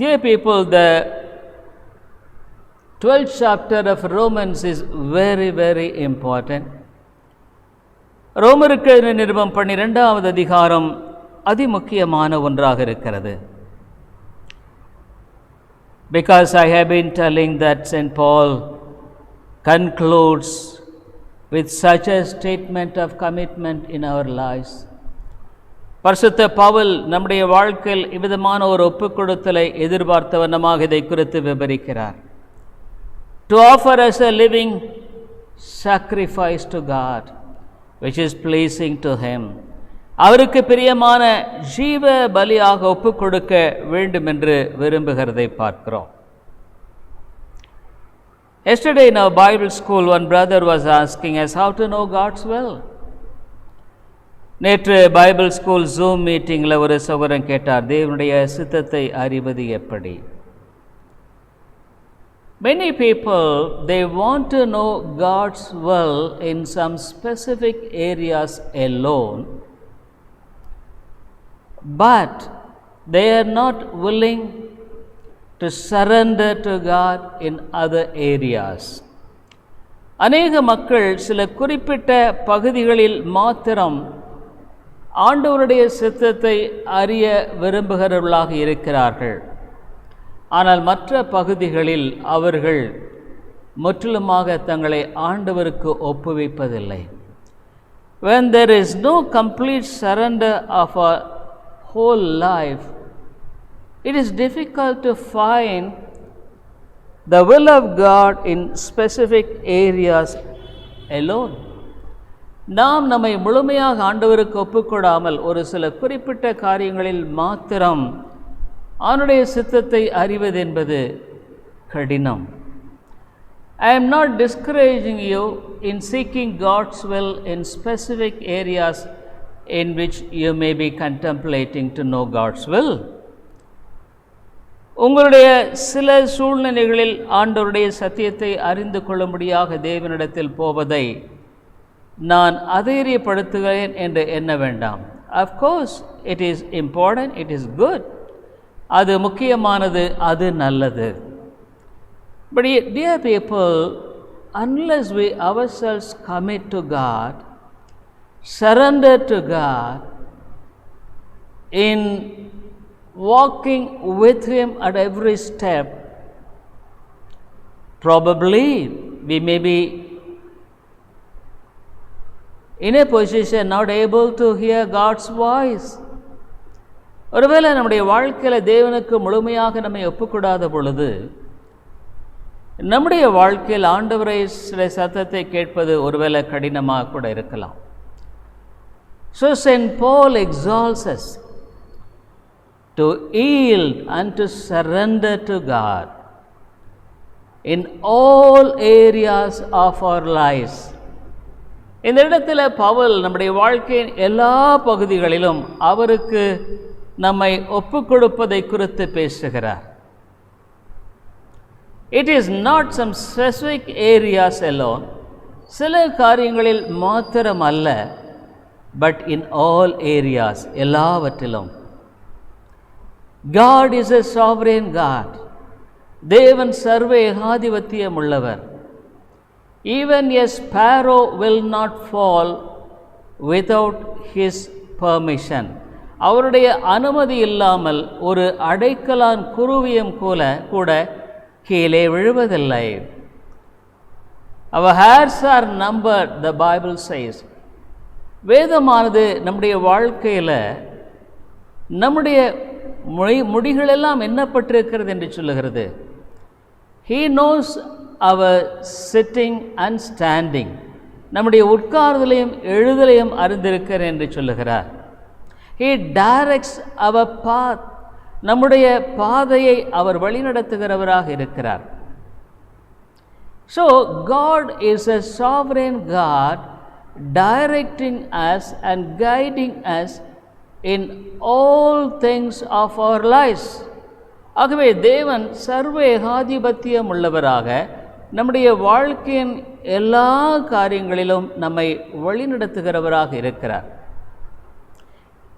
Dear people, the 12th chapter of Romans is very, very important. ரோமருக்கு நிருபம் 12வது அதிகாரம் அதிமுக்கியமான ஒன்றாக இருக்கிறது. Because I have been telling that St. Paul concludes with such a statement of commitment in our lives. பரிசுத்த பவுல் நம்முடைய வாழ்க்கையில் இவ்விதமான ஒரு ஒப்புக்கொடுத்தலை எதிர்பார்த்த வண்ணமாக இதை குறித்து விவரிக்கிறார். To offer us a living sacrifice to God, which is pleasing to Him. அவருக்கு பிரியமான ஜீவ பலியாக ஒப்புக் கொடுக்க வேண்டும் என்று விரும்புகிறதை பார்க்கிறோம். Yesterday in our Bible school, one brother was asking us how to know God's will. நேற்று பைபிள் ஸ்கூல் ஜூம் மீட்டிங்கில் ஒரு சகோதரன் கேட்டார், தேவனுடைய சித்தத்தை அறிவது எப்படி? Many people, they want to know God's will in some specific areas alone, but they are not willing to surrender to God in other areas. அநேக மக்கள் சில குறிப்பிட்ட பகுதிகளில் மாத்திரம் ஆண்டவருடைய சித்தத்தை அறிய விரும்புகிறவர்களாக இருக்கிறார்கள். ஆனால் மற்ற பகுதிகளில் அவர்கள் முற்றிலுமாக தங்களை ஆண்டவருக்கு ஒப்புவிப்பதில்லை. When there is no complete surrender of our whole life, it is difficult to find the will of God in specific areas alone. நாம் நம்மை முழுமையாக ஆண்டவருக்கு ஒப்புக்கொடாமல் ஒரு சில குறிப்பிட்ட காரியங்களில் மாத்திரம் அவனுடைய சித்தத்தை அறிவது என்பது கடினம். I am not discouraging you in seeking God's will in specific areas in which you may be contemplating to know God's will. உங்களுடைய சில சூழ்நிலைகளில் ஆண்டவருடைய சத்தியத்தை அறிந்து கொள்ளும்படியாக தேவனிடத்தில் போவதை நான் அதைரியப்படுத்துகிறேன் என்று எண்ண வேண்டாம். Of course, it is important, it is good. அது முக்கியமானது, அது நல்லது. But dear people, unless we ourselves commit to God, surrender to God, in walking with Him at every step, probably we may be in a position not able to hear God's voice. ஒருவேளை நம்முடைய வாழ்க்கையில் தேவனுக்கு முழுமையாக நம்மை ஒப்புக்கூடாத பொழுது நம்முடைய வாழ்க்கையில் ஆண்டவரை சில சத்தத்தை கேட்பது ஒருவேளை கடினமாக கூட இருக்கலாம். So St. Paul exalts us to yield and to surrender to God in all areas of our lives. இந்த இடத்துல பவுல் நம்முடைய வாழ்க்கையின் எல்லா பகுதிகளிலும் அவருக்கு நம்மை ஒப்புக் கொடுப்பதை குறித்து பேசுகிறார். It is not some specific areas alone, சில காரியங்களில் மாத்திரம் அல்ல, but in all areas, எல்லாவற்றிலும். God is a sovereign God. தேவன் சர்வ ஏகாதிபத்தியம் உள்ளவர். Even a sparrow will not fall without His permission. அவருடைய அனுமதி இல்லாமல் ஒரு அடைக்கலான் குருவியும் கூட கீழே விழுவதில்லை. Our hairs are numbered, the Bible says. வேதமானது நம்முடைய வாழ்க்கையில் நம்முடைய முடிகளெல்லாம் எண்ணப்பட்டிருக்கிறது என்று சொல்லுகிறது. He knows our sitting and standing. நம்முடைய உட்கார்தலையும் எழுதலையும் அறிந்திருக்கிறார் என்று சொல்லுகிறார். He directs our path. நம்முடைய பாதையை அவர் வழிநடத்துகிறவராக இருக்கிறார். So God is a sovereign God, directing us and guiding us in all things of our lives. ஆகவே தேவன் சர்வ ஏகாதிபத்தியம் உள்ளவராக நம்முடைய வாழ்க்கையின் எல்லா காரியங்களிலும் நம்மை வழிநடத்துகிறவராக இருக்கிறார்.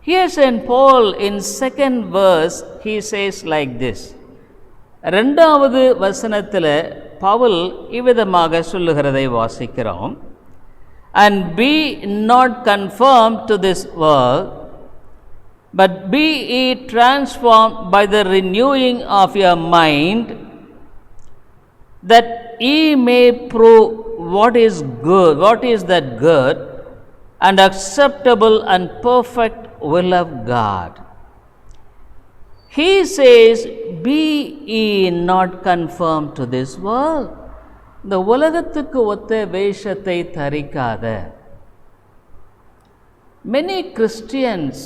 Here St. Paul in second verse he says like this, 2வது வசனத்தில் பவுல் இவ்விதமாக சொல்லுகிறதை வாசிக்கிறோம். And be not conformed to this world, but be ye transformed by the renewing of your mind, that ye may prove what is that good and acceptable and perfect will of God. He says, be ye not conformed to this world. இந்த உலகத்துக்கு ஒத்த வேஷத்தை தரிக்காத. Many Christians,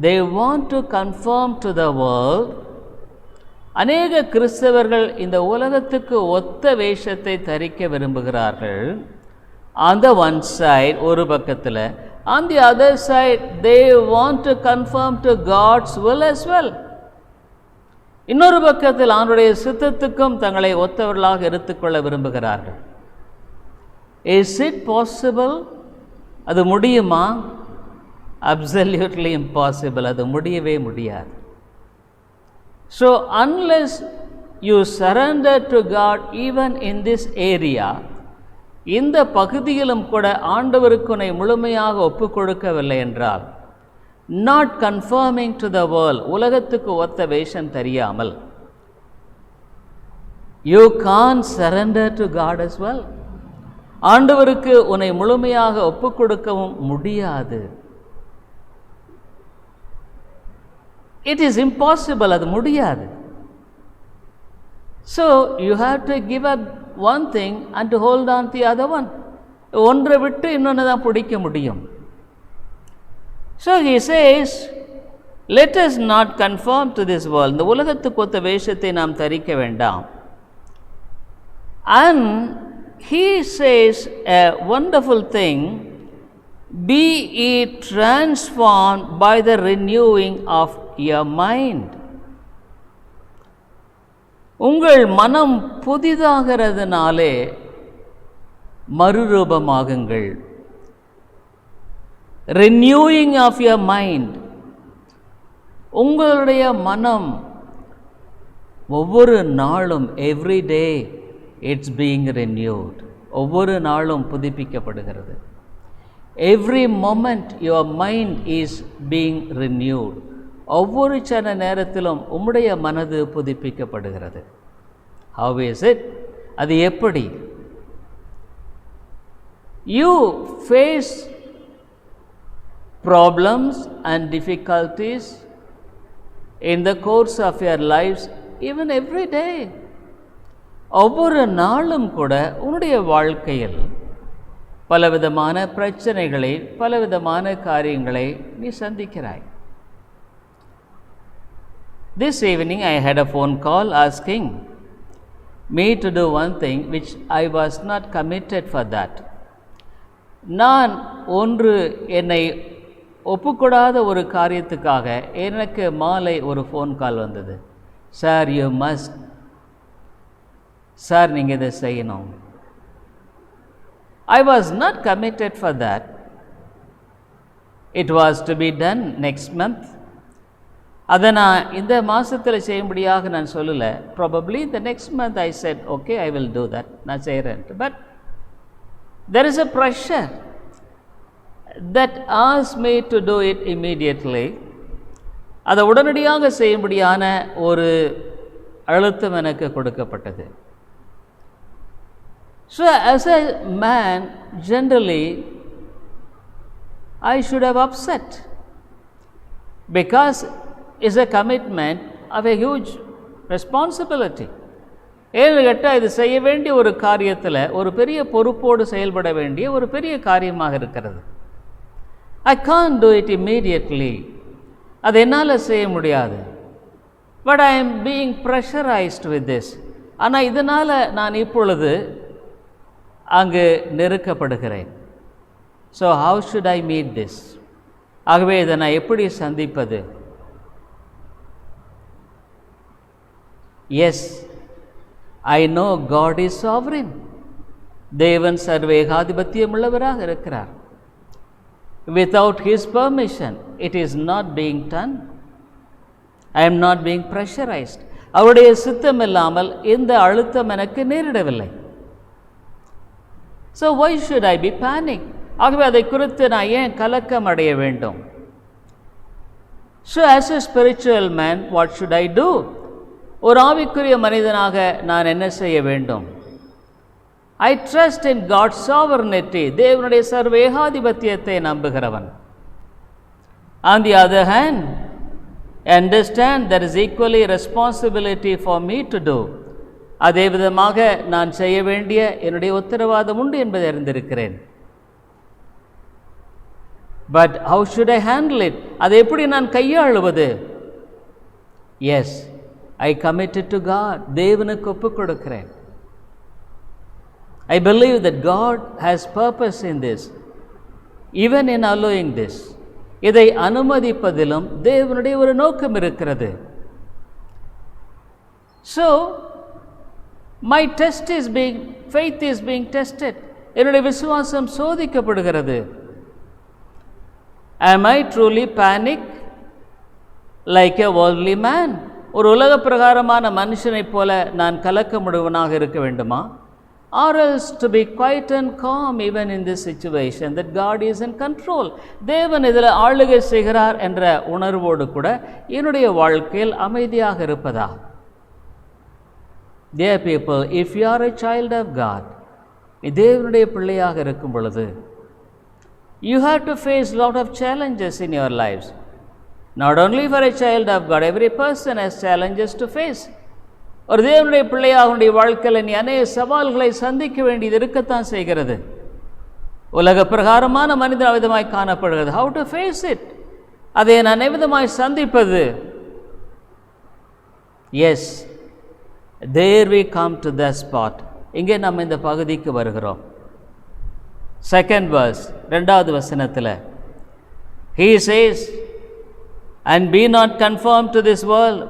they want to conform to the world. அநேக கிறிஸ்தவர்கள் இந்த உலகத்துக்கு ஒத்த வேஷத்தை தரிக்க விரும்புகிறார்கள். On the one side, ஒரு பக்கத்தில், on the other side, they want to conform to God's will as well. இன்னொரு பக்கத்தில் அவனுடைய சித்தத்துக்கும் தங்களை ஒத்தவர்களாக எடுத்துக்கொள்ள விரும்புகிறார்கள். Is it possible? அது முடியுமா? Absolutely impossible. அது முடியவே முடியாது. So unless you surrender to God even in this area, இந்த பகுதியிலும் கூட ஆண்டவருக்கு உன்னை முழுமையாக ஒப்பு கொடுக்கவில்லை என்றால், not conforming to the world, உலகத்துக்கு ஒத்த வேஷம் தெரியாமல், you can't surrender to God as well. ஆண்டவருக்கு உன்னை முழுமையாக ஒப்பு கொடுக்கவும் முடியாது. It is impossible, அது முடியாது. So you have to give up one thing and to hold on to the other one. ஒன்றை விட்டு இன்னொன்று தான் பிடிக்க முடியும். So he says, let us not conform to this world. இந்த உலகத்துக்கு ஒத்த வேஷத்தை நாம் தரிக்க வேண்டாம். And he says a wonderful thing, be ye transformed by the renewing of your mind. உங்கள் மனம் புதிதாகிறதுனாலே மறுரூபமாகுங்கள். renewing of your mind, உங்களுடைய மனம் ஒவ்வொரு நாளும், every day it's being renewed, ஒவ்வொரு நாளும் புதுப்பிக்கப்படுகிறது. every moment your mind is being renewed, ஒவ்வொரு சன நேரத்திலும் உம்முடைய மனது புதுப்பிக்கப்படுகிறது. how is it? அது எப்படி? you face problems and difficulties in the course of your lives, even every day. ஒவ்வொரு நாளும் கூட உன்னுடைய வாழ்க்கையில் பலவிதமான பிரச்சனைகளை, பலவிதமான காரியங்களை நீ சந்திக்கிறாய். This evening I had a phone call asking me to do one thing which I was not committed for that. நான் ஒன்று என்னை ஒப்புக்கூடாத ஒரு காரியத்துக்காக எனக்கு மாலை ஒரு ஃபோன் கால் வந்தது. சார், யூ மஸ்ட், சார் நீங்கள் இதை செய்யணும். I was not committed for that. It was to be done next month. அதை நான் இந்த மாதத்தில் செய்யும்படியாக நான் சொல்லலை. Probably the next month I said, okay, I will do that. நான் செய்கிறேன். But there is a pressure that asked me to do it immediately. அதை உடனடியாக செய்யும்படியான ஒரு அழுத்தம் எனக்கு கொடுக்கப்பட்டது. So as a man, generally I should have upset, because it's a commitment of a huge responsibility. ஏன்னு கேட்டால் இது செய்ய வேண்டிய ஒரு காரியத்தில் ஒரு பெரிய பொறுப்போடு செயல்பட வேண்டிய ஒரு பெரிய காரியமாக இருக்கிறது. I can't do it immediately. அது என்னால் செய்ய முடியாது. But I am being pressurized with this. ஆனால் இதனால் நான் இப்பொழுது அங்கு நெருக்கப்படுகிறேன். So how should I meet this? ஆகவே இதை நான் எப்படி சந்திப்பது? Yes, I know God is sovereign. தேவன் சர்வேகாதிபத்தியம் உள்ளவராக இருக்கிறார். Without His permission, it is not being done. I am not being pressurized. அவருடைய சித்தம் இல்லாமல் இந்த அழுத்தம் எனக்கு நேரிடவில்லை. So why should I be panic? ஆகவே அதை குறித்து நான் ஏன் கலக்கம் அடைய வேண்டும்? So as a spiritual man, what should I do? ஒரு ஆவிக்குரிய மனிதனாக நான் என்ன செய்ய வேண்டும்? I trust in God's sovereignty. தேவனுடைய சர்வேகாதிபத்தியத்தை நம்புகிறவன். On the other hand, understand there is equally responsibility for me to do. அதே விதமாக நான் செய்ய வேண்டிய என்னுடைய உத்தரவாதம் உண்டு என்பதை அறிந்திருக்கிறேன். But how should I handle it? அதை எப்படி நான் கையாளுவது? Yes, I commit it to God. தேவனுக்கு ஒப்புக் கொடுக்கிறேன். I believe that God has purpose in this, even in allowing this. இதை அனுமதிப்பதிலும் தேவனுடைய ஒரு நோக்கம் இருக்கிறது. So my test is being, faith is being tested. என்னுடைய விசுவாசம் சோதிக்கப்படுகிறது. Am I truly panic like a worldly man? ஒரு உலக பிரகாரமான மனுஷனைப் போல நான் கலக்கமுடையவனாக இருக்க வேண்டுமா? Or else to be quiet and calm even in this situation, that God is in control. தேவன் இதில் ஆளுகை செய்கிறார் என்ற உணர்வோடு கூட என்னுடைய வாழ்க்கையில் அமைதியாக இருப்பதா? Dear people, if you are a child of God, தேவனுடைய பிள்ளையாக இருக்கும் பொழுது, you have to face lot of challenges in your lives. Not only for a child of God, every person has challenges to face. ஒரு தேவனுடைய பிள்ளையாக வாழ்க்கையில் நீ அநேக சவால்களை சந்திக்க வேண்டியது இருக்கத்தான் செய்கிறது. உலக பிரகாரமான மனிதன் அவ்விதமாய் காணப்படுகிறது. How to face it? அதை நான் எவ்விதமாய் சந்திப்பது? Yes, there we come to the spot. இங்கே நம்ம இந்த பகுதிக்கு வருகிறோம். Second verse, இரண்டாவது வசனத்தில் he says, and be not conformed to this world.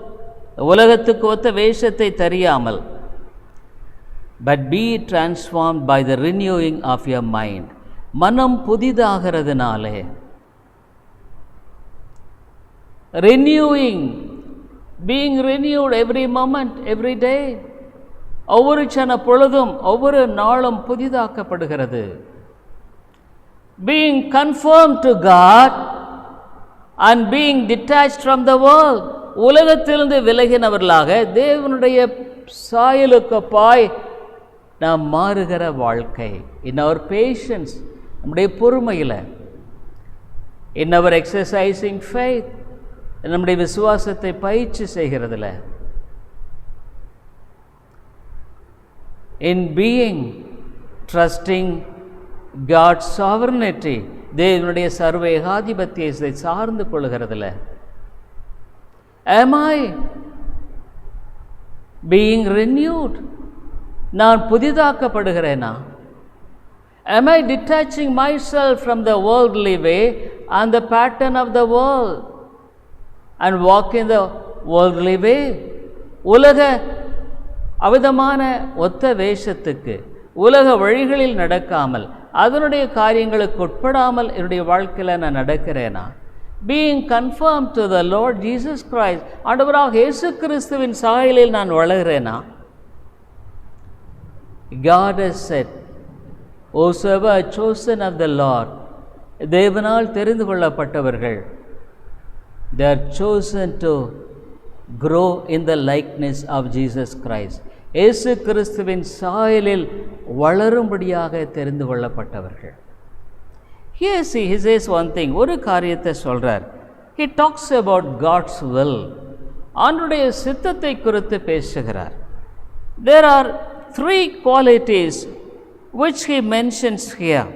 உலகத்துக்கு ஒத்த வேஷத்தை தெரியாமல், but be transformed by the renewing of your mind. மனம் புதிதாகிறதுனாலே, renewing, being renewed every moment, every day. ஒவ்வொரு சன பொழுதும் ஒவ்வொரு நாளும் புதிதாக்கப்படுகிறது. Being conformed to God and being detached from the world. உலகத்திலிருந்து விலகினவர்களாக தேவனுடைய சாயலுக்கு பாய் நாம் மாறுகிற வாழ்க்கை. In our patience, நம்முடைய பொறுமையில், in our exercising faith, நம்முடைய விசுவாசத்தை பயிற்சி செய்கிறதுல, in being trusting God's sovereignty, தேவனுடைய சர்வ ஏகாதிபத்தியத்தை சார்ந்து கொள்கிறதுல, am I being renewed? நான் புதிதாக்கப்படுகிறேனா? Am I detaching myself from the worldly way and the pattern of the world and walk in the worldly way? உலக அவிதமான ஒத்த வேஷத்துக்கு, உலக வழிகளில் நடக்காமல், அதனுடைய காரியங்களுக்கு உட்படாமல் என்னுடைய வாழ்க்கையில் நான் நடக்கிறேனா? Being conformed to the Lord Jesus Christ, ஆண்டவராக இயேசு கிறிஸ்துவின் சாயலில் நான் வளர்கிறேனா? God has said, whosoever are chosen of the Lord, தேவனால் தெரிந்து கொள்ளப்பட்டவர்கள், they are chosen to grow in the likeness of Jesus Christ. இயேசு கிறிஸ்துவின் சாயலில் வளரும்படியாக தெரிந்து கொள்ளப்பட்டவர்கள். Here see, he says one thing, ஒரு காரியத்தை சொல்றார். He talks about God's will. ஆண்டவருடைய சித்தத்தை குறித்து பேசுகிறார். There are three qualities which he mentions here.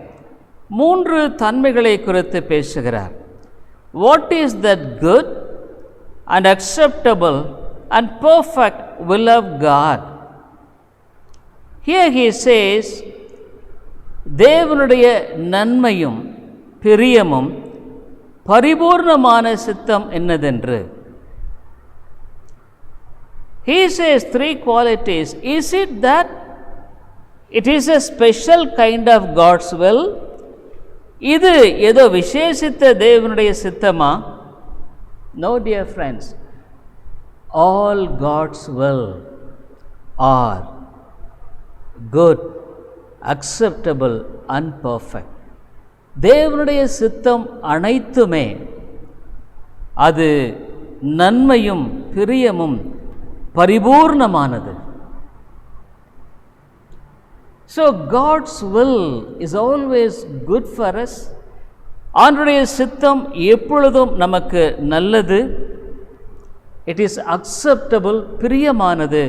மூன்று தன்மைகளை குறித்து பேசுகிறார். What is that good and acceptable and perfect will of God? Here he says, தேவனுடைய நன்மையும் பிரியமும் பரிபூர்ணமான சித்தம் என்னதென்று. He says three qualities. Is it that it is a special kind of God's will? இது ஏதோ விசேஷித்த தேவனுடைய சித்தமா? No, dear friends. all God's will are good, acceptable and perfect. தேவனுடைய சித்தம் அனைத்துமே அது நன்மையும் பிரியமும் பரிபூர்ணமானது. So God's will is always good for us. ஆண்டவருடைய சித்தம் எப்பொழுதும் நமக்கு நல்லது. It is acceptable, பிரியமானது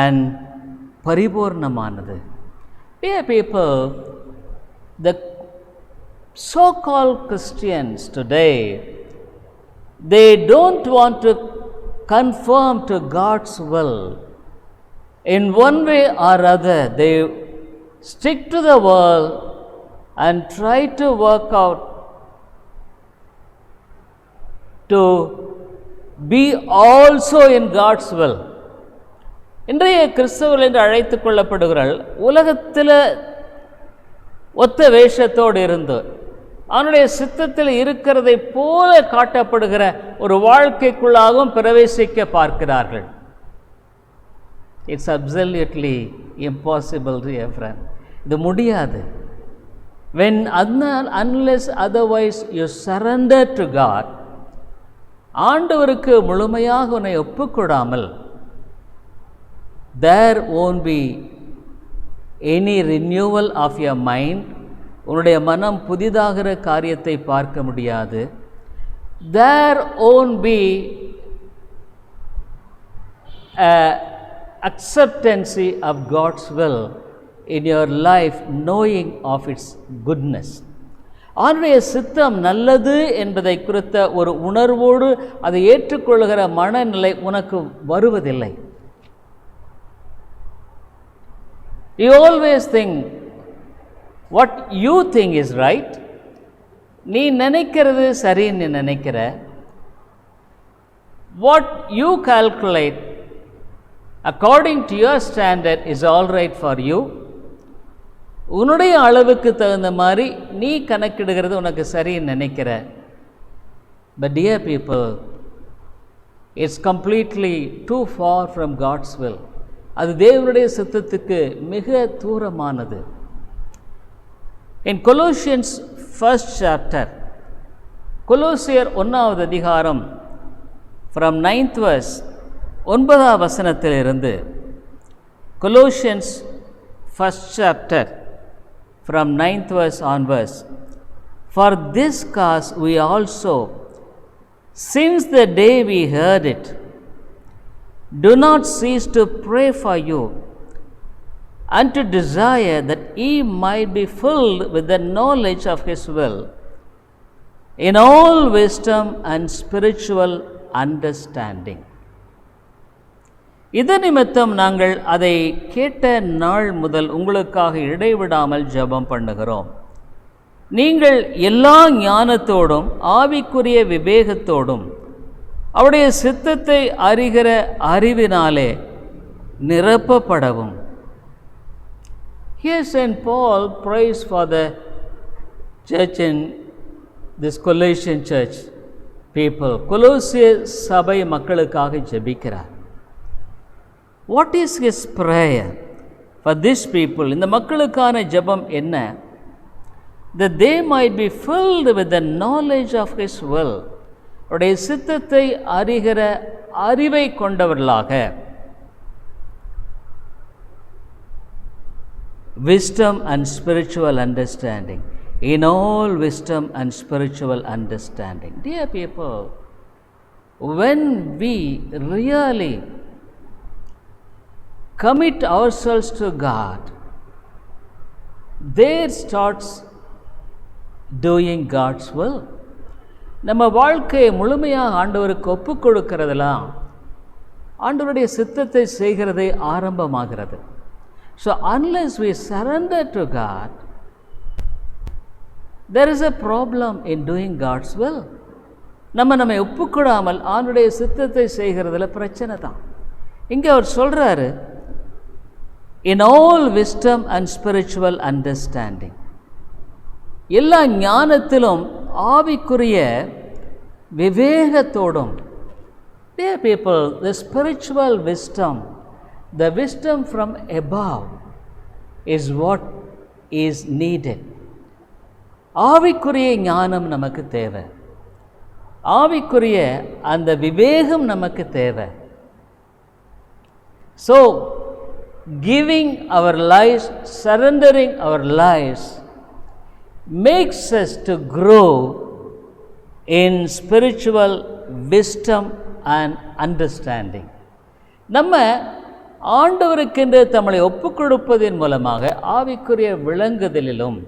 and பரிபூர்ணமானது. Dear people, the so-called Christians today, they don't want to conform to God's will. In one way or other, they stick to the world and try to work out to be also in God's will. இன்றைய கிறிஸ்தவர்கள் என்று அழைத்துக் கொள்ளப்படுகிறார்கள். உலகத்தில் ஒத்த வேஷத்தோடு இருந்து அவனுடைய சித்தத்தில் இருக்கிறதை போல காட்டப்படுகிற ஒரு வாழ்க்கைக்குள்ளாகவும் பிரவேசிக்க பார்க்கிறார்கள். It's absolutely impossible dear friend. இது முடியாது. when unless otherwise you surrender to God, ஆண்டவருக்கு முழுமையாக உன்னை ஒப்புக்கொடாமல் there won't be any renewal of your mind. உன்னுடைய மனம் புதிதாகிற காரியத்தை பார்க்க முடியாது. there won't be acceptance of God's will in your life, knowing of its goodness. ஆண்டவருடைய சித்தம் நல்லது என்பதை குறித்த ஒரு உணர்வோடு அதை ஏற்றுக்கொள்கிற மனநிலை உனக்கு வருவதில்லை. You always think what you think is right. நீ நினைக்கிறது சரின்னு நினைக்கிற. What you calculate according to your standard is all right for you. உன்னுடைய அளவுக்கு தகுந்த மாதிரி நீ கணக்கிடுகிறது உனக்கு சரின்னு நினைக்கிற. But dear people, it's completely too far from God's will. அது தேவனுடைய சித்தத்துக்கு மிக தூரமானது. In Colossians 1st chapter, கொலோசியர் 1வது அதிகாரம் from 9th verse 9வது வசனத்திலிருந்து, Colossians 1st chapter from 9th verse onwards, for this cause we also, since the day we heard it, do not cease to pray for you and to desire that ye might be filled with the knowledge of his will in all wisdom and spiritual understanding. இது நிமித்தம் நாங்கள் அதை கேட்ட நாள் முதல் உங்களுக்காக இடைவிடாமல் ஜெபம் பண்ணுகிறோம். நீங்கள் எல்லா ஞானத்தோடும் ஆவிக்குரிய விவேகத்தோடும் அவருடைய சித்தத்தை அறிகிற அறிவினாலே நிரப்பப்படவும். Here St. Paul prays for the church in this Colossian church people. கொலோசிய சபை மக்களுக்காக ஜெபிக்கிறார். What is his prayer for these people? இந்த மக்களுக்கான ஜெபம் என்ன? That they might be filled with the knowledge of his will. அவருடைய சித்தத்தை அறிகிற அறிவை கொண்டவர்களாக, wisdom and spiritual understanding, in all wisdom and spiritual understanding. Dear people, when we really commit ourselves to God, there starts doing God's will. நம்ம வாழ்க்கையை முழுமையாக ஆண்டவருக்கு ஒப்பு கொடுக்கிறதெல்லாம் ஆண்டவருடைய சித்தத்தை செய்கிறதே ஆரம்பமாகிறது. So unless we surrender to God, there is a problem in doing God's will. நம்மை ஒப்புக்கொடாமல் ஆண்டவருடைய சித்தத்தை செய்கிறதுல பிரச்சனை தான். இங்கே அவர் சொல்றாரு, in all wisdom and spiritual understanding. எல்லா ஞானத்திலும் ஆவிக்குரிய விவேகத்தோடும் Dear people, the spiritual wisdom, the wisdom from above is what is needed. ஆவிக்குரிய ஞானம் நமக்கு தேவை. ஆவிக்குரிய அந்த விவேகம் நமக்கு தேவை. So, giving our lives, surrendering our lives makes us to grow in spiritual wisdom and understanding. நம்ம ஆண்டவருக்கென்று நம்மளை ஒப்புக் கொடுப்பதன் மூலமாக ஆவிக்குரிய விளங்குதலிலும்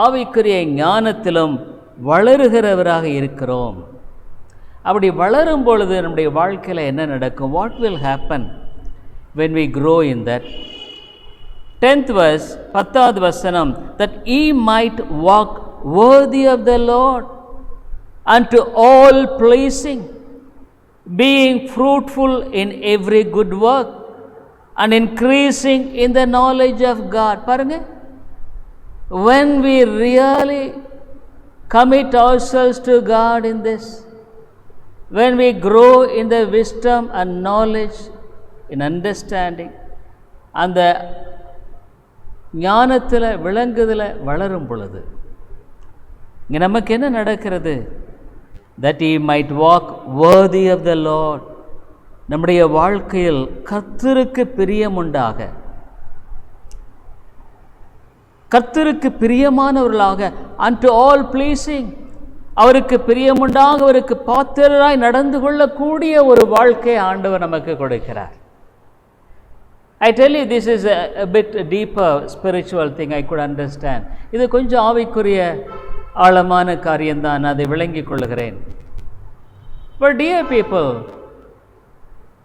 ஆவிக்குரிய ஞானத்திலும் வளருகிறவராக இருக்கிறோம். அப்படி வளரும் பொழுது நம்முடைய வாழ்க்கையில் என்ன நடக்கும்? What will happen when we grow in that? 10th verse, 10வது வசனம், that ye might walk worthy of the Lord, unto all pleasing, being fruitful in every good work, and increasing in the knowledge of God. பாருங்க, when we really commit ourselves to God in this, when we grow in the wisdom and knowledge, in understanding, அந்த ஞானத்தில் விளங்குதல வளரும் பொழுது இங்கே நமக்கு என்ன நடக்கிறது? that he might walk worthy of the Lord, நம்முடைய வாழ்க்கையில் கர்த்தருக்கு பிரியமுண்டாக, கர்த்தருக்கு பிரியமானவர்களாக, unto all pleasing, அவருக்கு பிரியமுண்டாக, அவருக்கு பாத்திரராய் நடந்து கொள்ளக்கூடிய ஒரு வாழ்க்கை ஆண்டவர் நமக்கு கொடுக்கிறார். I tell you, this is a bit deeper spiritual thing I could understand. இது கொஞ்சம் ஆவிக்குரிய ஆழமான காரியம்தான், அதை விளங்கிக் கொள்கிறேன். But dear people,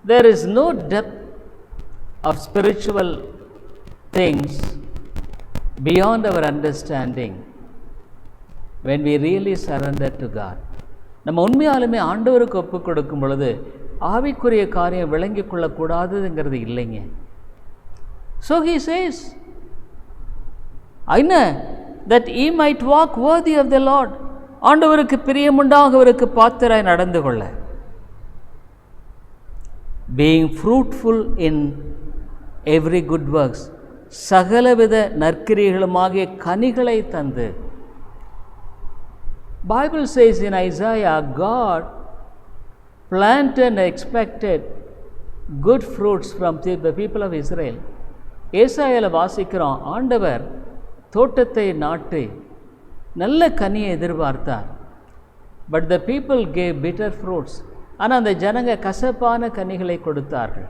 there is no depth of spiritual things beyond our understanding when we really surrender to God. நம்ம உண்மையாலுமே ஆண்டவருக்கு ஒப்பு கொடுக்கும் பொழுது ஆவிக்குரிய காரியம் விளங்கிக் கொள்ளக்கூடாதுங்கிறது இல்லைங்க. So he says, I know that ye might walk worthy of the Lord, ஆண்டவருக்கு பிரியமுண்டாக அவருக்கு பாத்திராய் நடந்து கொள்ள, being fruitful in every good works, சகலவித நற்கிரியைகளுமாகிய கனிகளை தந்து. Bible says in Isaiah, God planted and expected good fruits from the people of Israel. ஏசாயால வாசிக்கிறோம், ஆண்டவர் தோட்டத்தை நாட்டி நல்ல கனியை எதிர்பார்த்தார். But the people gave bitter fruits, ஆனால் அந்த ஜனங்க கசப்பான கனிகளை கொடுத்தார்கள்.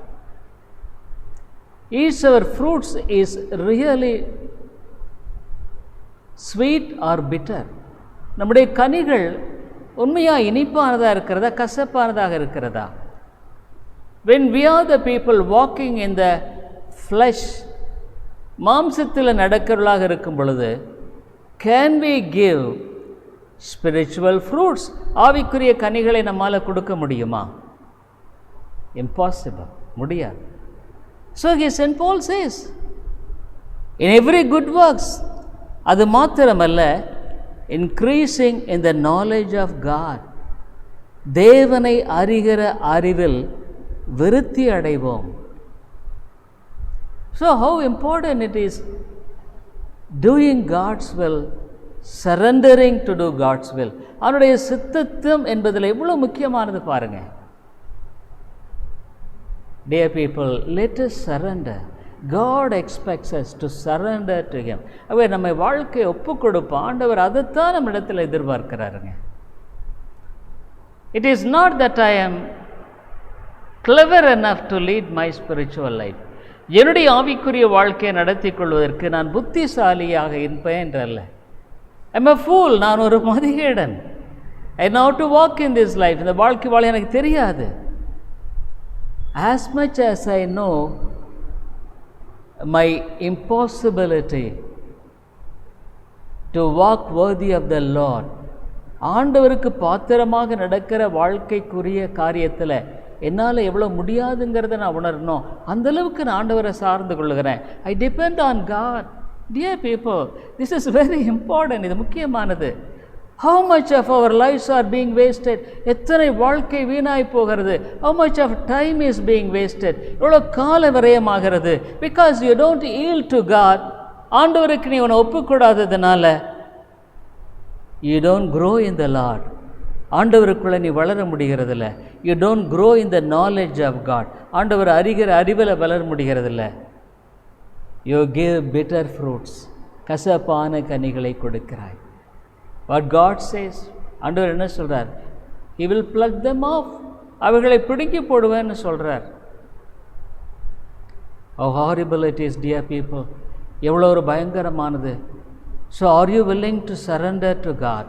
Each our fruits is really sweet or bitter? நம்முடைய கனிகள் உண்மையாக இனிப்பானதாக இருக்கிறதா கசப்பானதாக இருக்கிறதா? when we are the people walking in the flesh, மாம்சத்தில் நடக்கிறவர்களாக இருக்கும் பொழுது, can we give spiritual fruits, ஆவிக்குரிய கனிகளை நம்மால் கொடுக்க முடியுமா? impossible, முடியாது. So St. Paul says, in every good works, அது மாத்திரமல்ல, increasing in the knowledge of God, தேவனை அறிகிற அறிவில் விருத்தி அடைவோம். So how important it is doing God's will, surrendering to do God's will. அவருடைய சித்தம் என்பதில் எவ்வளோ முக்கியமானது பாருங்க. Dear people, let us surrender. God expects us to surrender to Him. அவர் நம்ம வாழ்க்கையை ஒப்பு கொடுப்போம். ஆண்டவர் அதைத்தான் நம்ம இடத்துல எதிர்பார்க்கிறாருங்க. It is not that I am clever enough to lead my spiritual life. என்னுடைய ஆவிக்குரிய வாழ்க்கையை நடத்தி கொள்வதற்கு நான் புத்திசாலியாக இருப்பேன் என்றல்ல. I am a fool, நான் ஒரு மதிகேடன். I know how to walk in this life. இந்த வாழ்க்கை வாழ எனக்கு தெரியாது. As much as I know my impossibility to walk worthy of the Lord, ஆண்டவருக்கு பாத்திரமாக நடக்கிற வாழ்க்கைக்குரிய காரியத்தில் என்னால் எவ்வளோ முடியாதுங்கிறத நான் உணரணும். அந்தளவுக்கு நான் ஆண்டவரை சார்ந்து கொள்ளுகிறேன். I depend on God. Dear people, this is very important. இது முக்கியமானது. How much of our lives are being wasted? எத்தனை வாழ்க்கை வீணாய் போகிறது. How much of time is being wasted? எவ்வளோ கால விரயமாகிறது. Because you don't yield to God. ஆண்டவருக்கு நீ உன்னை ஒப்புக்கூடாததுனால you don't grow in the Lord. ஆண்டவருக்குள்ளே நீ வளர முடிகிறதில்ல. You don't grow in the knowledge of God. ஆண்டவர் அறிகிற அறிவில் வளர முடிகிறதில்ல. You give bitter fruits. கசப்பான கனிகளை கொடுக்கிறாய். What God says, ஆண்டவர் என்ன சொல்கிறார்? He will pluck them off. அவர்களை பிடுங்கி போடுவேன்னு சொல்கிறார். How horrible it is, dear people. எவ்வளோ ஒரு பயங்கரமானது. So are you willing to surrender to God?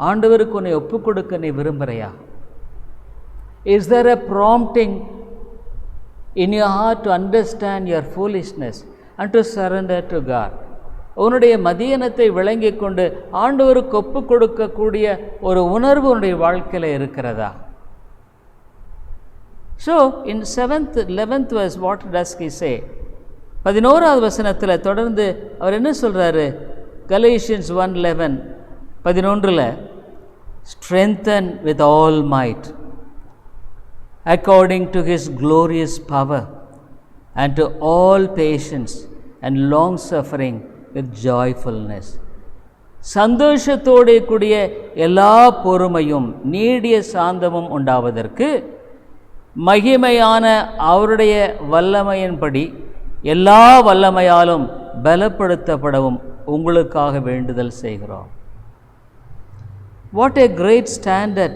ஆண்டவருக்கு உன்னை ஒப்பு கொடுக்க நீ விரும்புகிறையா? Is there a prompting in your heart to understand your foolishness and to surrender to God? உன்னுடைய மதியனத்தை விளங்கி கொண்டு ஆண்டவருக்கு ஒப்பு கொடுக்கக்கூடிய ஒரு உணர்வு உன்னுடைய வாழ்க்கையில் இருக்கிறதா? So in 7th 11th verse what does he say? 11வது வசனத்தில் தொடர்ந்து அவர் என்ன சொல்கிறாரு? Galatians 1:11 11 strengthen with all might according to his glorious power and to all patience and long suffering with joyfulness. சந்தோஷத்தோடு கூடிய எல்லா பொறுமையும் நீடிய சாந்தமும் உண்டாவதற்கு மகிமையான அவருடைய வல்லமையின்படி எல்லா வல்லமையாலும் பலப்படுத்தப்படவும் உங்களுக்காக வேண்டுதல் செய்கிறோம். What a great standard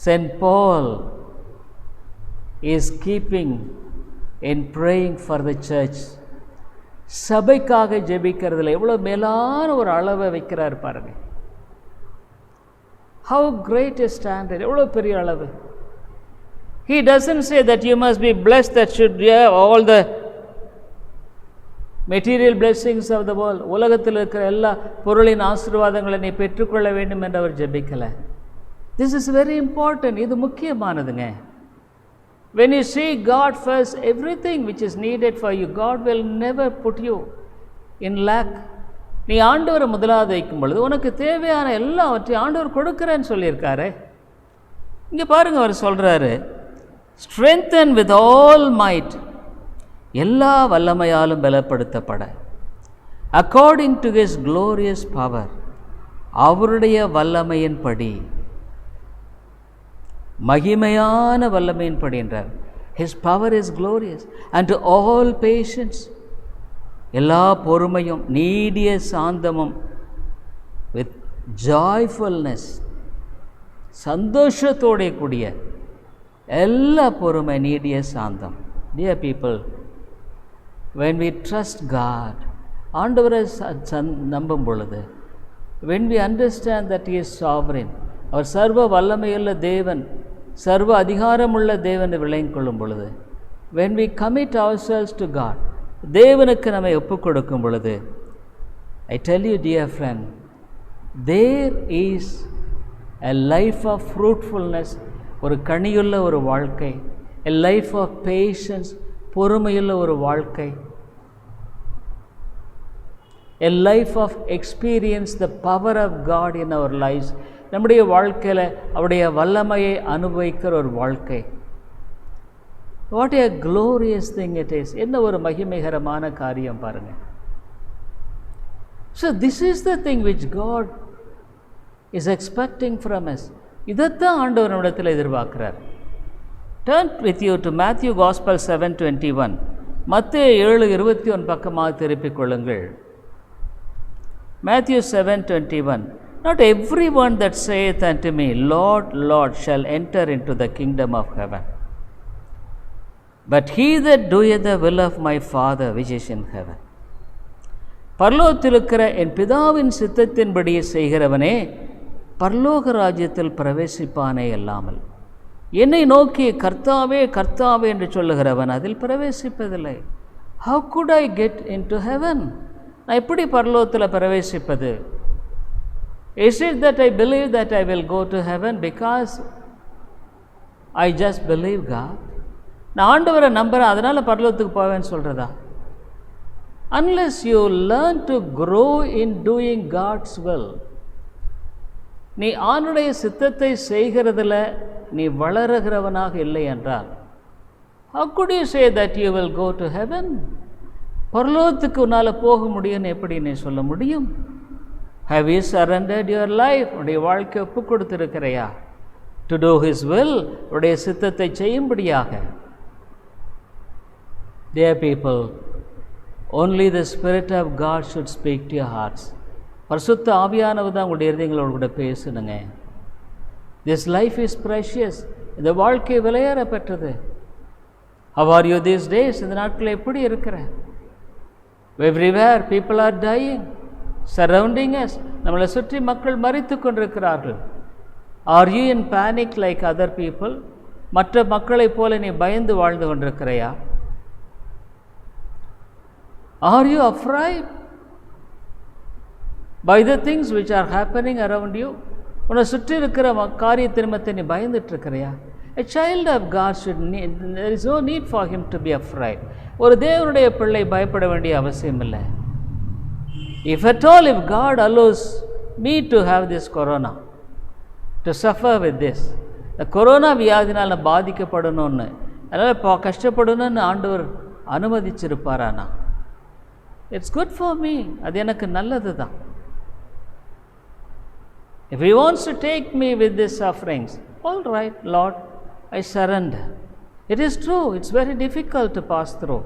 St. Paul is keeping in praying for the church. சபைக்காக ஜெபிக்கிறதுல எவ்வளோ மேலான ஒரு அளவை வைக்கிறார் பாருங்க. How great a standard, எவ்வளோ பெரிய அளவு. He doesn't say that you must be blessed, that should have all the material blessings of the world. உலகத்தில் இருக்கிற எல்லா பொருளின் ஆசீர்வாதங்களை நீ பெற்றுக்கொள்ள வேண்டும் என்று அவர் ஜெபிக்கலை. This is very important. இது முக்கியமானதுங்க. When you see God first, everything which is needed for you, God will never put you in lack. நீ ஆண்டவரை முதலாவது வைக்கும் பொழுது உனக்கு தேவையான எல்லாவற்றையும் ஆண்டவர் கொடுக்குறேன்னு சொல்லியிருக்காரு. இங்கே பாருங்கள், அவர் சொல்கிறாரு, strengthen with all might, எல்லா வல்லமையாலும் பலப்படுத்தப்பட, according to his glorious power, அவருடைய வல்லமையின்படி, மகிமையான வல்லமையின்படி என்றார். his power is glorious, and to all patience, எல்லா பொறுமையும் நீடிய சாந்தமும், with joyfulness, சந்தோஷத்தோட கூடிய எல்லா பொறுமை நீடிய சாந்தம். Dear people, when we trust God, ஆண்டவரை நம்பும் பொழுது, when we understand that he is sovereign, அவர் சர்வ வல்லமையுள்ள தேவன், சர்வ அதிகாரமுள்ள தேவன் விளங்கிக் கொள்ளும் பொழுது, when we commit ourselves to God, தேவனுக்கு நம்மை ஒப்புக் கொடுக்கும் பொழுது, I tell you dear friend, there is a life of fruitfulness, ஒரு கனியுள்ள ஒரு வாழ்க்கை, a life of patience, பொறுமையுள்ள ஒரு வாழ்க்கை, a life of experience the power of God in our lives, நம்முடைய வாழ்க்கையில் அவருடைய வல்லமையை அனுபவிக்கிற ஒரு வாழ்க்கை. What a glorious thing it is. என்ன ஒரு மகிமைகரமான காரியம் பாருங்கள். So this is the thing which God is expecting from us. இதைத்தான் ஆண்டவர் நம்மிடத்தில் எதிர்பார்க்கிறார். Turn with you to Matthew Gospel 7:21. மத்தேயு 7:21 பக்கமாக திருப்பிக் கொள்ளுங்கள். Matthew 7:21. Not everyone that saith unto me, Lord, Lord, shall enter into the kingdom of heaven, but he that doeth the will of my Father which is in heaven. பரலோகத்தில் இருக்கிற என் பிதாவின் சித்தத்தின்படி செய்கிறவனே பரலோக ராஜ்யத்தில் பிரவேசிப்பானே அல்லாமல், என்னை நோக்கி கர்த்தாவே கர்த்தாவே என்று சொல்லுகிறவன் அதில் பிரவேசிப்பதில்லை. How could I get into heaven? நான் எப்படி பரலோகத்தில் பிரவேசிப்பது? Is it that I believe that I will go to heaven because I just believe God? நான் ஆண்டவரை நம்புகிறேன் அதனால் பரலோகத்துக்கு போவேன்னு சொல்கிறதா? Unless you learn to grow in doing God's will, நீ ஆண்டுடைய சித்தத்தை செய்கிறதுல நீ வளருகிறவனாக இல்லை என்றால், how could you say that you will go to heaven? பரலோகத்துக்கு உன்னால் போக முடியும்னு எப்படி நீ சொல்ல முடியும்? Have you surrendered your life? உன்னுடைய வாழ்க்கை ஒப்பு கொடுத்திருக்கிறையா? To do his will, உன்னுடைய சித்தத்தை செய்யும்படியாக. Dear people, only the Spirit of God should speak to your hearts. பரிசுத்த ஆவியானவர் தான் உங்களுடைய இருதயங்களோடு கூட பேசணுங்க. This life is precious. இந்த வாழ்க்கை விலையேற பெற்றது. How are you these days? இந்த நாட்களில் எப்படி இருக்கிற? Everywhere people are dying, surrounding us. நம்மளை சுற்றி மக்கள் மரித்து கொண்டிருக்கிறார்கள். Are you in panic like other people? மற்ற மக்களைப் போல நீ பயந்து வாழ்ந்து கொண்டிருக்கிறையா? Are you afraid by the things which are happening around you? உன்னை சுற்றி இருக்கிற காரியத்தை நிமித்த நீ பயந்துட்டு இருக்கிறையா? A child of God should need, there is no need for him to be afraid. ஒரு தேவனுடைய பிள்ளை பயப்பட வேண்டிய அவசியம் இல்லை. If at all, if God allows me to have this corona, to suffer with this, இந்த கொரோனா வியாதினால் நான் பாதிக்கப்படணும்னு, அதனால் கஷ்டப்படணும்னு ஆண்டவர் அனுமதிச்சிருப்பாரானா, இட்ஸ் குட் ஃபார் மீ, அது எனக்கு நல்லது தான். If he wants to take me with these sufferings, all right, Lord, I surrender. It is true, it's very difficult to pass through.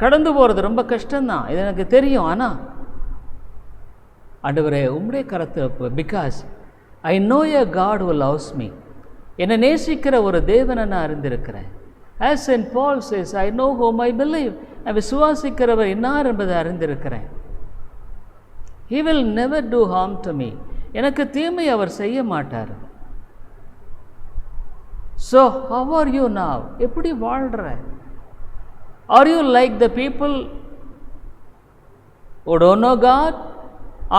கடந்து போகிறது ரொம்ப கஷ்டம்தான், இது எனக்கு தெரியும். ஆனால் ஆண்டவரே உம்முடைய கரத்தில், because I know a God who loves me, என்னை நேசிக்கிற ஒரு தேவனை நான் அறிந்திருக்கிறேன். As St. Paul says, I know whom I believe. நான் விசுவாசிக்கிறவர் இன்னார் என்பதை அறிந்திருக்கிறேன். He will never do harm to me. எனக்கு தீமை அவர் செய்ய மாட்டார். So how are you now? எப்படி வாழ்ற? Are you like the people who don't know God?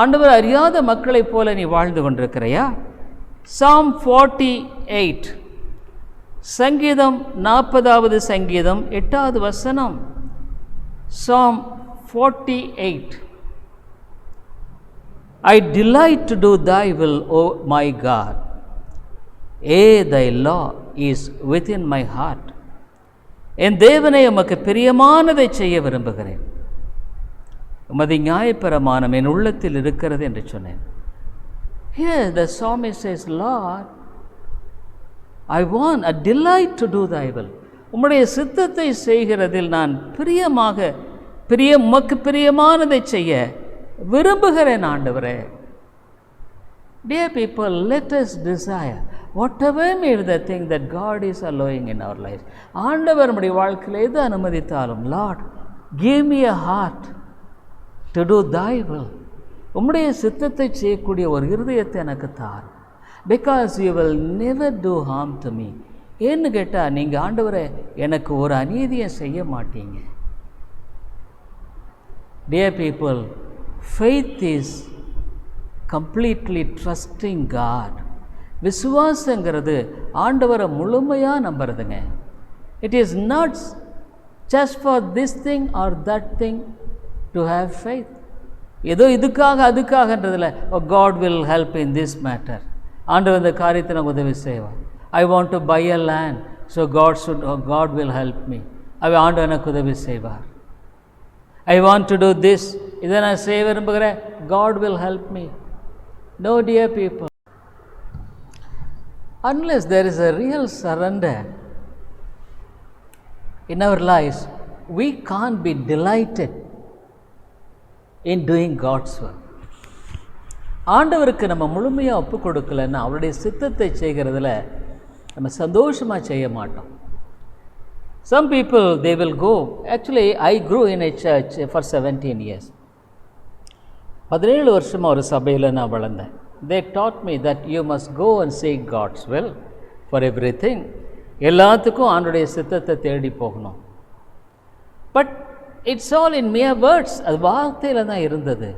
ஆண்டவர் அறியாத மக்களைப் போல நீ வாழ்ந்து கொண்டிருக்கிறையா? Psalm 48, சங்கீதம் 40வது சங்கீதம் 8வது வசனம். Psalm 48, I delight to do thy will, O my God. Thy law is within my heart. என் தேவனை உமக்கு பிரியமானதை செய்ய விரும்புகிறேன். உமது நியாயப்பிரமாணம் என் உள்ளத்தில் இருக்கிறது என்று சொன்னேன். Here the psalmist says, Lord, I want a delight to do thy will. உம்முடைய சித்தத்தை செய்கிறதில் நான் உமக்கு பிரியமானதை செய்ய விரும்புகிறேன் ஆண்டவரே. Dear people, let us desire whatever may be the thing that God is allowing in our lives. ஆண்டவர் நம்முடைய வாழ்க்கையில் எது அனுமதித்தாலும், Lord, give me a heart to do thy will. உம்முடைய சித்தத்தை செய்யக்கூடிய ஒரு இருதயத்தை எனக்கு தார். Because you will never do harm to me. ஏன்னு கேட்டால், நீங்கள் ஆண்டவரே எனக்கு ஒரு அநீதியை செய்ய மாட்டீங்க. Dear people, faith is completely trusting God. விசுவாசங்கிறது ஆண்டவரை முழுமையாக நம்புறதுங்க. It is not just for this thing or that thing to have faith. ஏதோ இதுக்காக அதுக்காகன்றதில்ல. God will help in this matter. ஆண்டவர் இந்த காரியத்தை எனக்கு உதவி செய்வார். I want to buy a land, so God will help me. ஆண்டவர் எனக்கு உதவி செய்வார். I want to do this, இதை நான் செய்ய விரும்புகிறேன், God will help me. No, dear people, unless there is a real surrender in our lives, we can't be delighted in doing God's work. ஆண்டவருக்கு நம்ம முழுமையாக ஒப்பு கொடுக்கலன்னா அவருடைய சித்தத்தை செய்கிறதுல நம்ம சந்தோஷமாக செய்ய மாட்டோம். Some people, they will go. Actually, I grew in a church for 17 years. 17 வருஷமாக ஒரு சபையில் நான் வளர்ந்தேன். They taught me that you must go and seek God's will for everything. எல்லாத்துக்கும் ஆண்டவருடைய சித்தத்தை தேடி போகணும். But it's all in mere words. அது வார்த்தையில் தான் இருந்தது.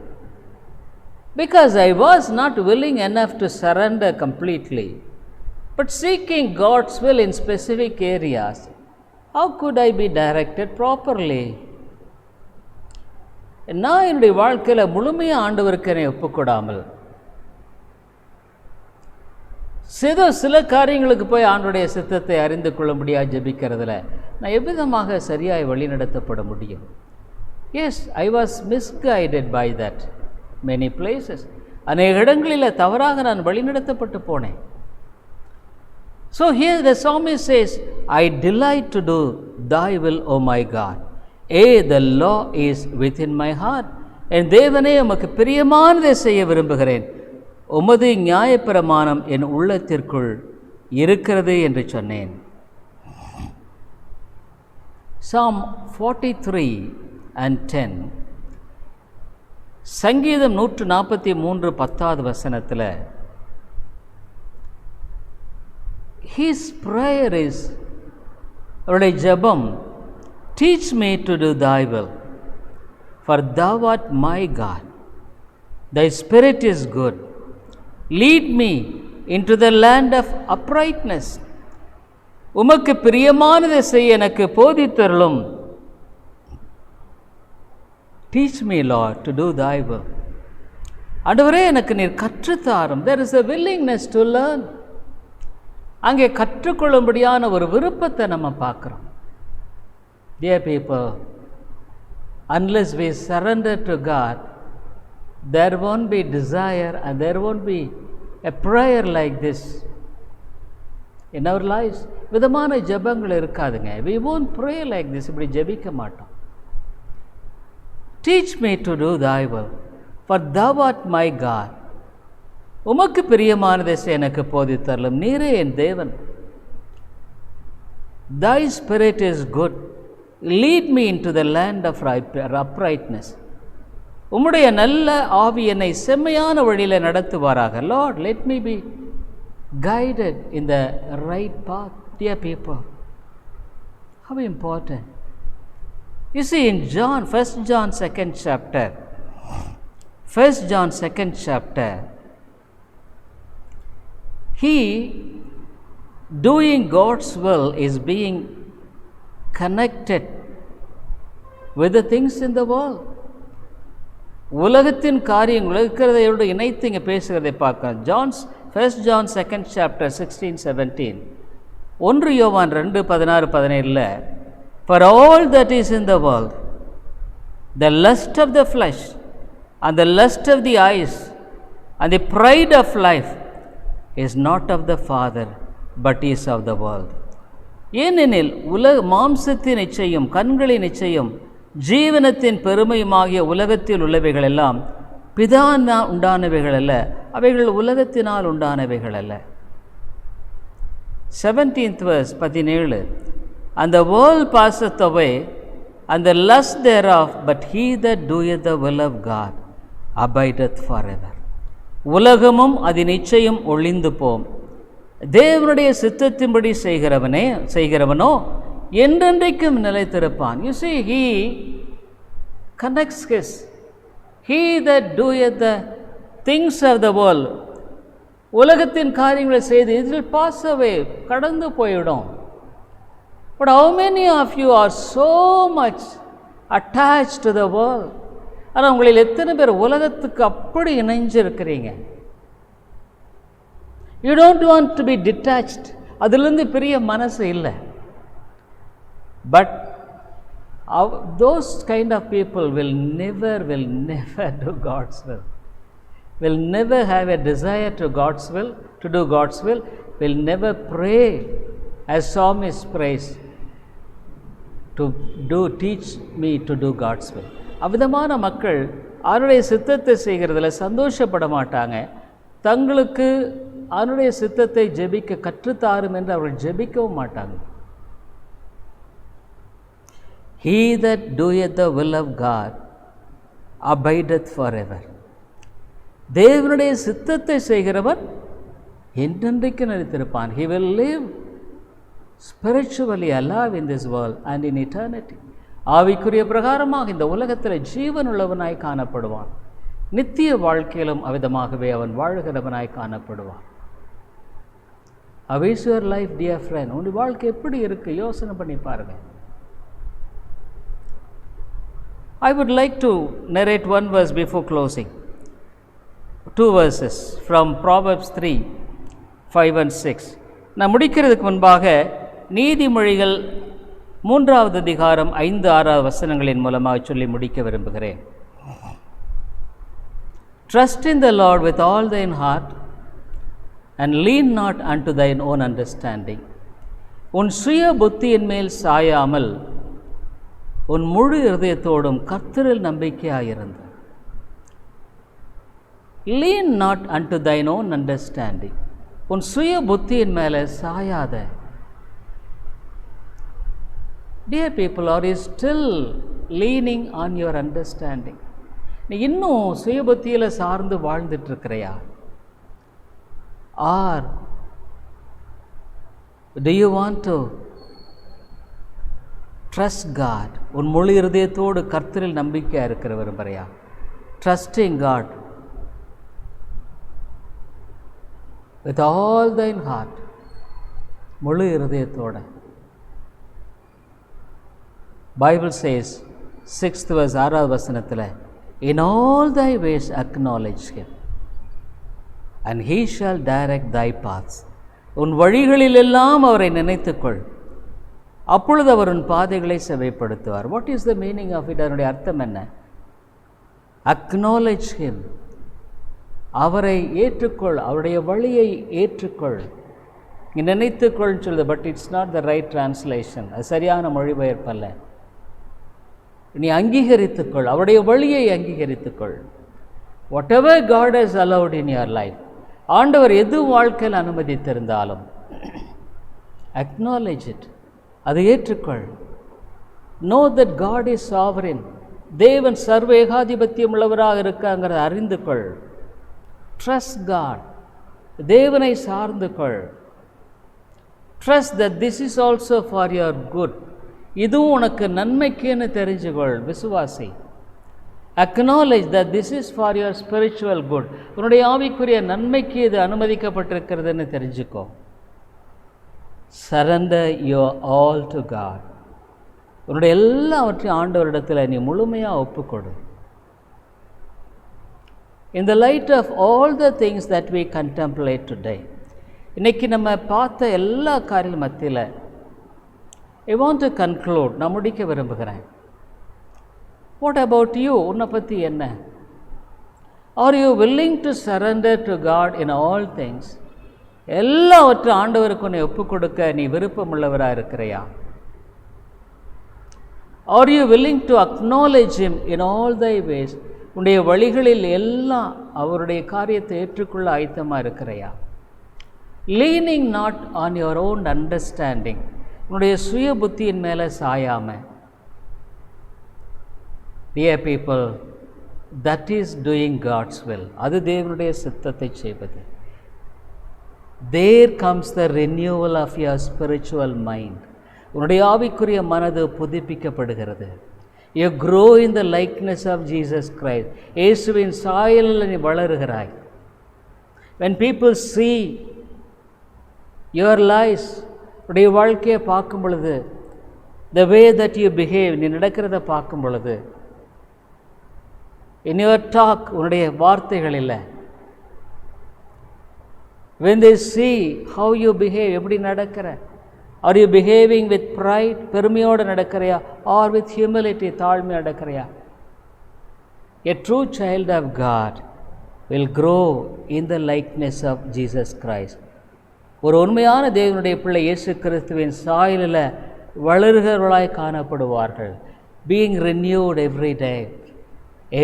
Because I was not willing enough to surrender completely, but seeking God's will in specific areas, how could I be directed properly? நான் என்னுடைய வாழ்க்கையில் முழுமையாக ஆண்டவருக்கு என்னை ஒப்புக்கொடாமல், சில காரியங்களுக்கு போய் ஆண்டவருடைய சித்தத்தை அறிந்து கொள்ளும்படியாக ஜெபிக்கிறதுல நான் எவ்விதமாக சரியாய் வழி நடத்தப்பட முடியும்? Yes, I was misguided by that many places. அநேக இடங்களில் தவறாக நான் வழிநடத்தப்பட்டு போனேன். So here the psalmist says, I delight to do thy will, O my God. The law is within my heart. என் தேவனே, உமக்கு பிரியமானதை செய்ய விரும்புகிறேன். உமது நியாயப்பிரமாணம் என் உள்ளத்திற்குள் இருக்கிறது என்று சொன்னேன். Psalm 43 and 10. சங்கீதம் 143 10வது வசனத்தில் his prayer is, அவருடைய ஜெபம், teach me to do thy will, for thou art my God. Thy spirit is good. Lead me into the land of uprightness. உமக்கு பிரியமானதை செய்ய எனக்கு போதித்தருளும். Teach me, Lord, to do thy will. ஆண்டவரே, எனக்கு நீர் கற்றுத்தாரும். There is a willingness to learn. அங்கே கற்றுக்கொள்ளும்படியான ஒரு விருப்பத்தை நம்ம பார்க்குறோம். Dear people, unless we surrender to God, there won't be desire and there won't be a prayer like this in our lives. விதமான ஜெபங்கள் இருக்காதுங்க. We won't pray like this. இப்படி ஜெபிக்க மாட்டோம். Teach me to do thy will, for thou art my God. உமக்கு பிரியமானதை எனக்கு போதித்தருளும். நீரே என் தேவன். Thy spirit is good. Lead me into the land of uprightness. உம்முடைய நல்ல ஆவி என்னை செம்மையான வழியில் நடத்துவாராக. Lord, let me be guided in the right path. Dear people, how important. You see, in John, 1 John 2nd chapter, 1 John 2nd chapter, he doing God's will is being connected with the things in the world. உலகத்தின் காரியங்கள் உலகிறதையோடு இணைத்து இங்கே பேசுகிறதை பார்க்கலாம். 1 John 2nd chapter 16-17, 1 யோவான் 2:16-17, for all that is in the world, the lust of the flesh and the lust of the eyes and the pride of life is not of the Father but is of the world. ஏனெனில் மாம்சத்தின் இச்சையும் கண்களின் இச்சையும் ஜீவனத்தின் பெருமையுமாகிய உலகத்தில் உள்ளவைகள் எல்லாம் பிதானால் உண்டானவைகள் அல்ல, அவைகள் உலகத்தினால் உண்டானவைகள் அல்ல. 17th verse 17, and the world passeth away and the lust thereof, but he that doeth the will of God abideth forever. உலகமும் அதன் இச்சையும் ஒளிந்து போம், தேவனுடைய சித்தத்தின்படி செய்கிறவனோ என்றென்றைக்கும் நிலைத்திருப்பான். You see, he connects his, he that doeth the things of the world, உலகத்தின் காரியங்களை செய்து it will pass away, கடந்து போயிடும். But how many of you are so much attached to the world? ஆனால் உங்களில் எத்தனை பேர் உலகத்துக்கு அப்படி இணைஞ்சிருக்கிறீங்க? You don't want to be detached. அதிலிருந்து பெரிய மனசு இல்லை. But those kind of people will never do God's will. Will never have a desire to God's will, to do God's will. Will never pray as psalmist prays, to teach me to do God's will. அவ்விதமான மக்கள் அவருடைய சித்தத்தை செய்கிறதுல சந்தோஷப்பட மாட்டாங்க. தங்களுக்கு அவருடைய சித்தத்தை ஜெபிக்க கற்றுத்தாரும் என்று அவர்கள் ஜெபிக்கவும் மாட்டாங்க. He that doeth the will of God abideth forever. தேவனுடைய சித்தத்தை செய்கிறவன் என்றென்றைக்கு நிலைத்திருப்பான். He will live spiritually alive in this world and in eternity. ஆவிக்குரிய பிரகாரமாக இந்த உலகத்தில் ஜீவன் உள்ளவனாய் காணப்படுவான். நித்திய வாழ்க்கையிலும் அவ்விதமாகவே அவன் வாழ்கிறவனாய் காணப்படுவான். How is your life, dear friend? உன் வாழ்க்கை எப்படி இருக்கு? யோசனை பண்ணி பாருங்க. I would like to narrate one verse before closing. 2 verses from Proverbs 3. 5 and 6. நான் முடிக்கிறதுக்கு முன்பாக நீதிமொழிகள் 3வது அதிகாரம் 5-6 வசனங்களின் மூலமாக சொல்லி முடிக்க விரும்புகிறேன். Trust in the Lord with all thine heart and lean not unto thine own understanding. உன் சுய புத்தியின் மேல் சாயாமல் உன் முழு இருதயத்தோடும் கர்த்தரில் நம்பிக்கையாயிருந்து. Lean not unto thine own understanding. உன் சுய புத்தியின் மேலே சாயாத. Dear people, are you still leaning on your understanding? நீ இன்னும் சுய புத்தியில் சார்ந்து வாழ்ந்துட்டு இருக்கிறையா? Or do you want to trust God? உன் முழு இருதயத்தோடு கர்த்தரில் நம்பிக்கையாக இருக்கிற விரும்புகிறையா? Trusting God with all thine heart, முழு இருதயத்தோட. Bible says 6th verse 6வது வசனத்தில், in all thy ways acknowledge him and he shall direct thy paths. உன் வழிகளிலெல்லாம் அவரை நினைத்துக்கொள், அப்பொழுது அவர் உன் பாதைகளை செவைப்படுத்துவார். What is the meaning of it? அதனுடைய அர்த்தம் என்ன? அக்னாலேஜ் ஹிம், அவரை ஏற்றுக்கொள், அவருடைய வழியை ஏற்றுக்கொள். நீ நினைத்துக்கொள்னு சொல்லுது, but it's not the right translation. அது சரியான மொழிபெயர்ப்பல்ல. நீ அங்கீகரித்துக்கொள், அவருடைய வழியை அங்கீகரித்துக்கொள். Whatever God has allowed in your life, ஆண்டவர் எது வாழ்க்கையில் அனுமதித்திருந்தாலும் அக்னாலேஜ் இட், அதை ஏற்றுக்கொள். Know that God is sovereign, தேவன் சர்வ ஏகாதிபத்தியம் உள்ளவராக இருக்காங்கிறத அறிந்து கொள். ட்ரஸ்ட் காட், தேவனை சார்ந்து கொள். Trust that this is also for your good, இதுவும் உனக்கு நன்மைக்குன்னு தெரிஞ்சுக்கொள். விசுவாசி. Acknowledge that this is for your spiritual good, உன்னுடைய ஆவிக்குரிய நன்மைக்கு இது அனுமதிக்கப்பட்டிருக்கிறதுன்னு தெரிஞ்சுக்கோ. Surrender your all to God, உன்னுடைய எல்லாவற்றையும் ஆண்டவரிடத்தில் நீ முழுமையாக ஒப்புக்கொடு. In the light of all the things that we contemplate today, இன்றைக்கி நம்ம பார்த்த எல்லா காரியம் மத்தியில் ஐ வாண்ட் டு கன்க்ளூட், நான் முடிக்க விரும்புகிறேன். What about you? உன்னை பற்றி என்ன? Are you willing to surrender to God in all things? எல்லாவற்றும் ஆண்டவருக்கு உன்னை ஒப்புக் கொடுக்க நீ விருப்பமுள்ளவராக இருக்கிறையா? Are you willing to acknowledge him in all thy ways? உன்னுடைய வழிகளில் எல்லாம் அவருடைய காரியத்தை ஏற்றுக்கொள்ள ஆயத்தமாக இருக்கிறையா? Leaning not on your own understanding, உன்னுடைய சுய புத்தியின் மேலே சாயாமல். Dear people, that is doing God's will. அது தேவனுடைய சித்தத்தை செய்வது. There comes the renewal of your spiritual mind. உன்னுடைய ஆவிக்குரிய மனது புதுப்பிக்கப்படுகிறது. You grow in the likeness of Jesus Christ. இயேசுவின் சாயலில் நீ வளருகிறாய். When people see your lives, உன்னுடைய வாழ்க்கையை பார்க்கும் பொழுது, the way that you behave, நீ நடக்கிறத பார்க்கும் பொழுது, in your talk, உன்னுடைய வார்த்தைகளில், when they see how you behave, எப்படி நடக்கிற, are you behaving with pride, பெருமையோடு நடக்கிறையா, or with humility, தாழ்மை நடக்கிறையா? A true child of God will grow in the likeness of Jesus Christ. ஒரு உண்மையான தேவனுடைய பிள்ளை இயேசு கிறிஸ்துவின் சாயலில் வளர்கிறவர்களாய் காணப்படுவார்கள். being renewed every day,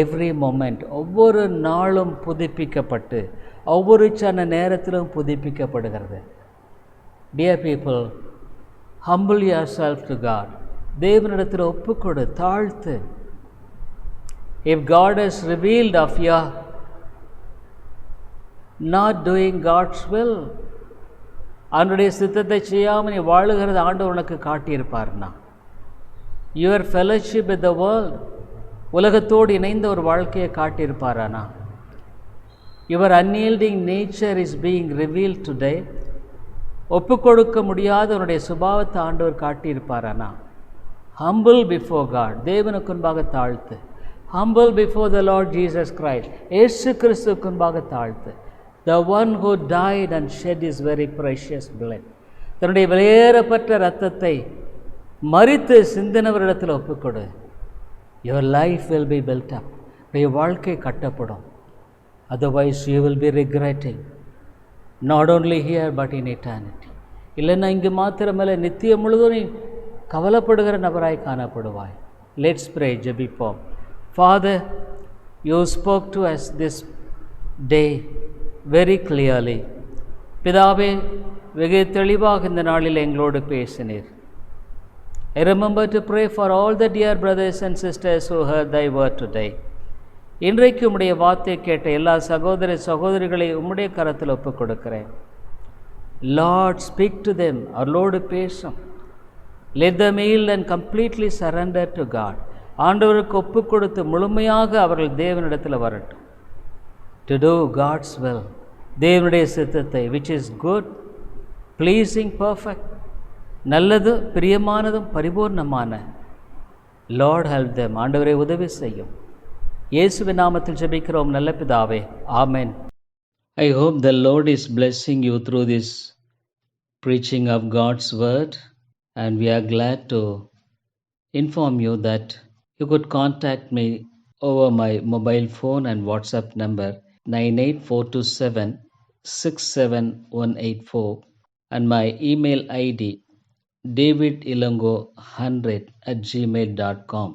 every moment, ஒவ்வொரு நாளும் புதுப்பிக்கப்பட்டு ஒவ்வொரு சன நேரத்திலும் புதுப்பிக்கப்படுகிறது. Dear people, humble yourself to God. தேவனிடத்தில் ஒப்புக்கொடு, தாழ்த்து. If God has revealed of your not doing God's will, அவனுடைய சித்தத்தை செய்யாமல் நீ வாழுகிறது ஆண்டவர் உனக்கு காட்டியிருப்பார்னா, your fellowship with the world, உலகத்தோடு இணைந்த ஒரு வாழ்க்கையை காட்டியிருப்பாரானா, your unyielding nature is being revealed today, ஒப்புக்கொடுக்க முடியாத உன்னுடைய சுபாவத்தை ஆண்டவர் காட்டியிருப்பாரானா, ஹம்பிள் பிஃபோர் காட், தேவனுக்கு முன்பாக தாழ்த்து. Humble before the Lord Jesus Christ, இயேசு கிறிஸ்துவுக்கு முன்பாக தாழ்த்து. the one who died and shed his very precious blood. தன்னுடைய விலையேறப்பட்ட இரத்தத்தை மரித்து சிந்தினவரிடத்தில் ஒப்புக்கொடு. Your life will be built up. உடைய வாழ்க்கை கட்டப்படும். Otherwise you will be regretting, not only here but in eternity. இல்லைன்னா இங்கு மாத்திரமல்ல, நித்தியம் முழுவதும் நீ கவலைப்படுகிற நபராய் காணப்படுவாய். Let's pray, ஜெபிப்போம். Father, you spoke to us this day very clearly. பிதாவே, வெகு தெளிவாக இந்த நாளில் எங்களோடு பேசினீர். I remember to pray for all the dear brothers and sisters who heard thy word today. இன்றைக்கு உம்முடைய வார்த்தை கேட்ட எல்லா சகோதர சகோதரிகளை உம்முடைய கரத்தில் ஒப்புக் கொடுக்கிறேன். Lord, speak to them. அவர்களோடு பேசும். Let them yield and completely surrender to God. ஆண்டவருக்கு ஒப்புக் கொடுத்து முழுமையாக அவர்கள் தேவனிடத்தில் வரட்டும். To do God's will, தேவனுடைய சித்தத்தை, which is good, pleasing, perfect, நல்லது, பிரியமானதும் பரிபூர்ணமான. Lord, help them. ஆண்டவரே உதவி செய்யும். இயேசுவின் நாமத்தில் ஜெபிக்கிறோம் நல்ல பிதாவே. ஆமென். I hope the Lord is blessing you through this preaching of God's word, and we are glad to inform you that you could contact me over my mobile phone and WhatsApp number 98427-67184 and my email ID davidilongo100@gmail.com,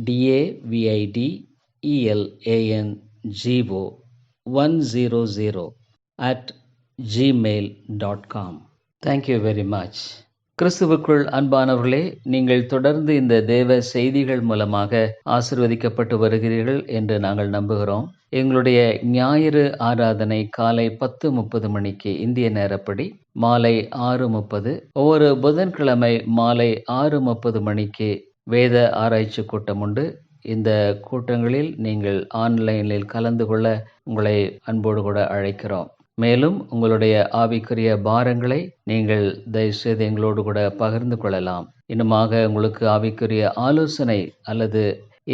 davidilongo100@gmail.com. Thank you very much. கிறிஸ்துவுக்குள் அன்பானவர்களே, நீங்கள் தொடர்ந்து இந்த தேவ செய்திகள் மூலமாக ஆசீர்வதிக்கப்பட்டு வருகிறீர்கள் என்று நாங்கள் நம்புகிறோம். எங்களுடைய ஞாயிறு ஆராதனை காலை 10:30 மணிக்கு இந்திய நேரப்படி, மாலை 6:30, ஒவ்வொரு புதன்கிழமை மாலை 6:30 மணிக்கு வேத ஆராய்ச்சி கூட்டம் உண்டு. இந்த கூட்டங்களில் நீங்கள் ஆன்லைனில் கலந்து கொள்ள உங்களை அன்போடு கூட அழைக்கிறோம். மேலும் உங்களுடைய ஆவிக்குரிய பாரங்களை நீங்கள் தயவுசெய்து எங்களோடு கூட பகிர்ந்து கொள்ளலாம். இன்னுமாக உங்களுக்கு ஆவிக்குரிய ஆலோசனை அல்லது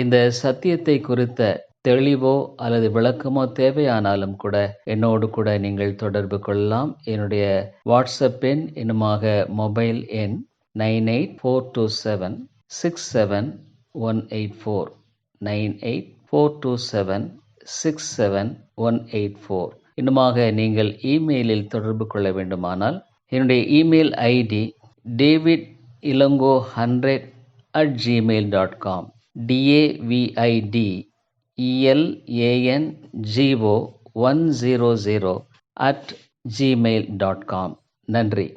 இந்த சத்தியத்தை குறித்த தெளிவோ அல்லது விளக்கமோ தேவையானாலும் கூட என்னோடு கூட நீங்கள் தொடர்பு கொள்ளலாம். என்னுடைய வாட்ஸ்அப் எண், இன்னுமாக மொபைல் எண் 98427-67184, 98427-67184. இன்னுமாக நீங்கள் இமெயிலில் தொடர்பு கொள்ள வேண்டுமானால் என்னுடைய இமெயில் ஐடி davidilongo100@gmail.com, davidElango100@gmail.com. நன்றி.